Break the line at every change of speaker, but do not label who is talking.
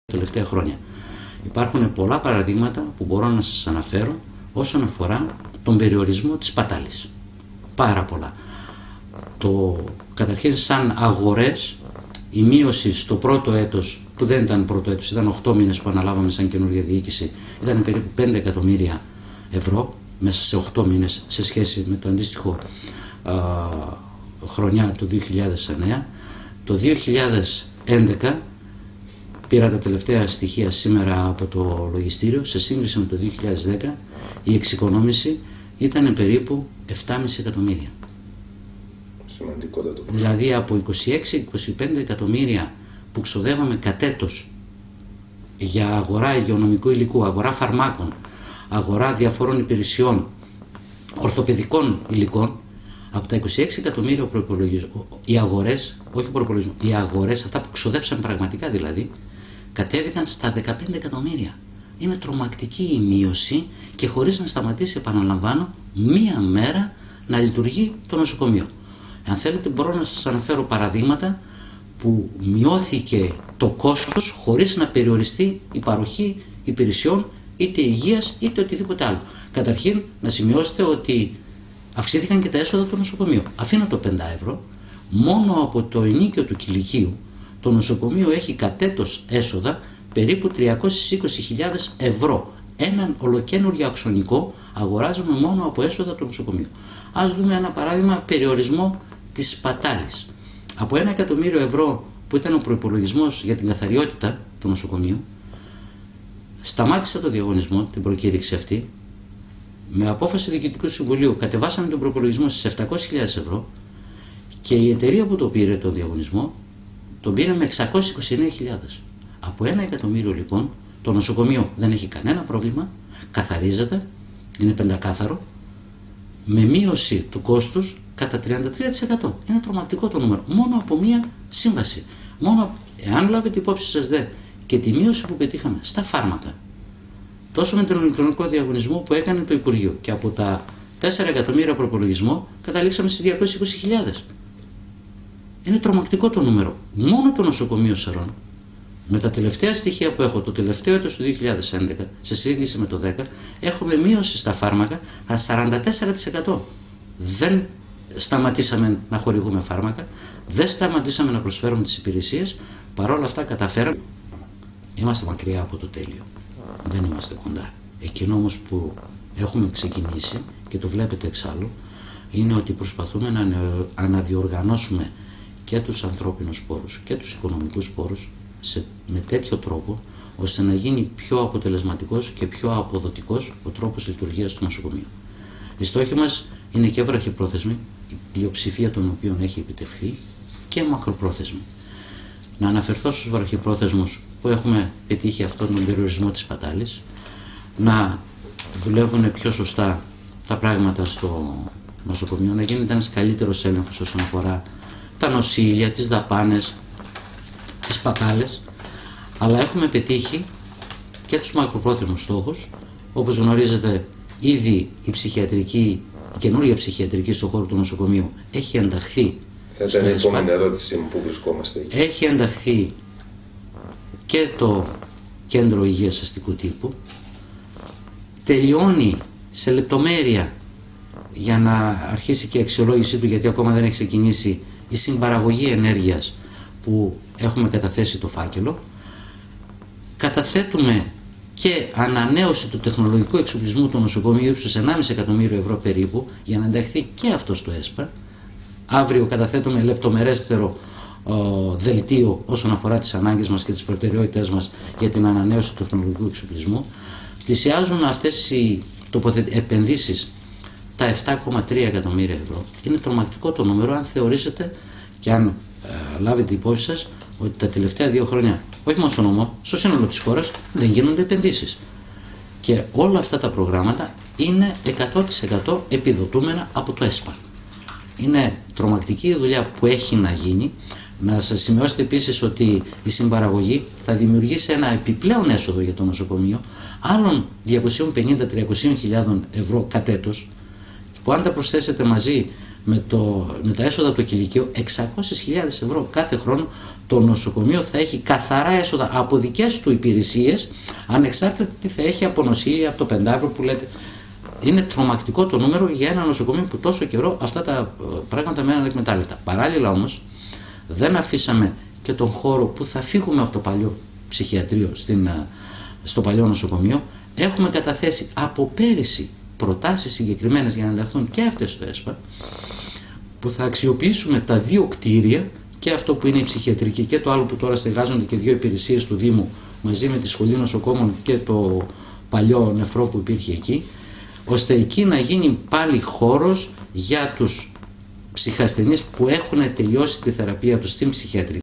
τελευταία χρόνια. Υπάρχουν πολλά παραδείγματα που μπορώ να σας αναφέρω όσον αφορά τον περιορισμό της σπατάλης. Πάρα πολλά. Καταρχήν σαν αγορές, η μείωση στο πρώτο έτος, που δεν ήταν πρώτο έτος, ήταν 8 μήνες που αναλάβαμε σαν καινούργια διοίκηση, ήταν περίπου 5 εκατομμύρια ευρώ μέσα σε 8 μήνες σε σχέση με το αντίστοιχο χρονιά του 2009. Το 2011, πήρα τα τελευταία στοιχεία σήμερα από το λογιστήριο, σε σύγκριση με το 2010 η εξοικονόμηση ήταν περίπου 7,5 εκατομμύρια.
Σημαντικότατο.
Δηλαδή από 26-25 εκατομμύρια που ξοδεύαμε κατ' έτος για αγορά υγειονομικού υλικού, αγορά φαρμάκων, αγορά διαφόρων υπηρεσιών, ορθοπαιδικών υλικών, από τα 26 εκατομμύρια οι αγορές, όχι προπολογισμό, οι αγορές, αυτά που ξοδέψαν πραγματικά δηλαδή, κατέβηκαν στα 15 εκατομμύρια. Είναι τρομακτική η μείωση και χωρίς να σταματήσει, επαναλαμβάνω, μία μέρα να λειτουργεί το νοσοκομείο. Αν θέλετε μπορώ να σας αναφέρω παραδείγματα που μειώθηκε το κόστος χωρίς να περιοριστεί η παροχή υπηρεσιών είτε υγείας είτε οτιδήποτε άλλο. Καταρχήν να σημειώσετε ότι αυξήθηκαν και τα έσοδα του νοσοκομείου. Αφήνω το 5 ευρώ, μόνο από το ενίκιο του κηλικείου το νοσοκομείο έχει κατ' έτος έσοδα περίπου 320.000 ευρώ. Έναν ολοκένουργιο αξονικό αγοράζουμε μόνο από έσοδα του νοσοκομείου. Ας δούμε ένα παράδειγμα περιορισμό της σπατάλης. Από 1 εκατομμύριο ευρώ που ήταν ο προϋπολογισμός για την καθαριότητα του νοσοκομείου, σταμάτησα το διαγωνισμό, την προκήρυξη αυτή, με απόφαση Διοικητικού Συμβουλίου κατεβάσαμε τον προϋπολογισμό στις 700.000 ευρώ και η εταιρεία που το πήρε το διαγωνισμό τον πήρε με 629.000. Από 1 εκατομμύριο λοιπόν το νοσοκομείο δεν έχει κανένα πρόβλημα, καθαρίζεται, είναι πεντακάθαρο, με μείωση του κόστους κατά 33%. Είναι τρομακτικό το νούμερο, μόνο από μία σύμβαση. Μόνο εάν λάβετε υπόψη σας και τη μείωση που πετύχαμε στα φάρμακα, τόσο με τον ηλεκτρονικό διαγωνισμό που έκανε το Υπουργείο, και από τα 4 εκατομμύρια προπολογισμό καταλήξαμε στις 220.000. Είναι τρομακτικό το νούμερο. Μόνο το νοσοκομείο Σερών, με τα τελευταία στοιχεία που έχω, το τελευταίο έτος του 2011, σε σύγκριση με το 10, έχουμε μείωση στα φάρμακα 44%. Δεν σταματήσαμε να χορηγούμε φάρμακα, δεν σταματήσαμε να προσφέρουμε τις υπηρεσίες, παρόλα αυτά καταφέραμε. Είμαστε μακριά από το τέλειο. Δεν είμαστε κοντά. Εκείνο όμως που έχουμε ξεκινήσει και το βλέπετε εξάλλου είναι ότι προσπαθούμε να αναδιοργανώσουμε και τους ανθρώπινους πόρους και τους οικονομικούς πόρους με τέτοιο τρόπο ώστε να γίνει πιο αποτελεσματικός και πιο αποδοτικός ο τρόπος λειτουργίας του νοσοκομείου. Οι στόχοι μας είναι και βραχυπρόθεσμοι, η πλειοψηφία των οποίων έχει επιτευχθεί, και μακροπρόθεσμοι. Να αναφερθώ στους βραχυπρόθεσμους που έχουμε πετύχει αυτόν τον περιορισμό της σπατάλης, να δουλεύουν πιο σωστά τα πράγματα στο νοσοκομείο, να γίνεται ένας καλύτερος έλεγχος όσον αφορά τα νοσήλια, τις δαπάνες, τις σπατάλες, αλλά έχουμε πετύχει και τους μακροπρόθεσμους στόχους. Όπως γνωρίζετε, ήδη η καινούργια ψυχιατρική στον χώρο του νοσοκομείου έχει ενταχθεί.
Θα ήταν η επόμενη ερώτηση μου, πού βρισκόμαστε εκεί. Έχει
ενταχθεί και το κέντρο υγείας αστικού τύπου, τελειώνει σε λεπτομέρεια για να αρχίσει και η αξιολόγησή του, γιατί ακόμα δεν έχει ξεκινήσει, η συμπαραγωγή ενέργειας που έχουμε καταθέσει το φάκελο. Καταθέτουμε και ανανέωση του τεχνολογικού εξοπλισμού του νοσοκομείου ύψους 1,5 εκατομμύριο ευρώ περίπου, για να ενταχθεί και αυτό στο ΕΣΠΑ. Αύριο καταθέτουμε λεπτομερέστερο δελτίο όσον αφορά τις ανάγκες μας και τις προτεραιότητες μας για την ανανέωση του τεχνολογικού εξοπλισμού. Πλησιάζουν αυτές οι επενδύσεις τα 7,3 εκατομμύρια ευρώ. Είναι τρομακτικό το νούμερο αν θεωρήσετε και αν λάβετε υπόψη σας ότι τα τελευταία 2 χρόνια, όχι μόνο στο νομό, στο σύνολο της χώρας δεν γίνονται επενδύσεις. Και όλα αυτά τα προγράμματα είναι 100% επιδοτούμενα από το ΕΣΠΑ. Είναι τρομακτική η δουλειά που έχει να γίνει. Να σας σημειώσετε επίσης ότι η συμπαραγωγή θα δημιουργήσει ένα επιπλέον έσοδο για το νοσοκομείο άλλων 250-300.000 ευρώ κατ' έτος, που αν τα προσθέσετε μαζί με τα έσοδα από το κηλικείο, 600.000 ευρώ κάθε χρόνο, το νοσοκομείο θα έχει καθαρά έσοδα από δικές του υπηρεσίες, ανεξάρτητα τι θα έχει από νοσήλια, από το 5 ευρώ που λέτε. Είναι τρομακτικό το νούμερο για ένα νοσοκομείο που τόσο καιρό αυτά τα πράγματα μέναν εκμετάλλευτα. Παράλληλα όμως δεν αφήσαμε και τον χώρο που θα φύγουμε από το παλιό ψυχιατρίο στο παλιό νοσοκομείο. Έχουμε καταθέσει από πέρυσι προτάσεις συγκεκριμένες για να ενταχθούν και αυτές στο ΕΣΠΑ, που θα αξιοποιήσουμε τα 2 κτίρια, και αυτό που είναι η ψυχιατρική και το άλλο που τώρα στεγάζονται και 2 υπηρεσίες του Δήμου μαζί με τη Σχολή Νοσοκόμων και το παλιό νεφρό που υπήρχε εκεί, ώστε εκεί να γίνει πάλι χώρος για τους ψυχασθενείς που έχουν τελειώσει τη θεραπεία τους στην ψυχιατρική.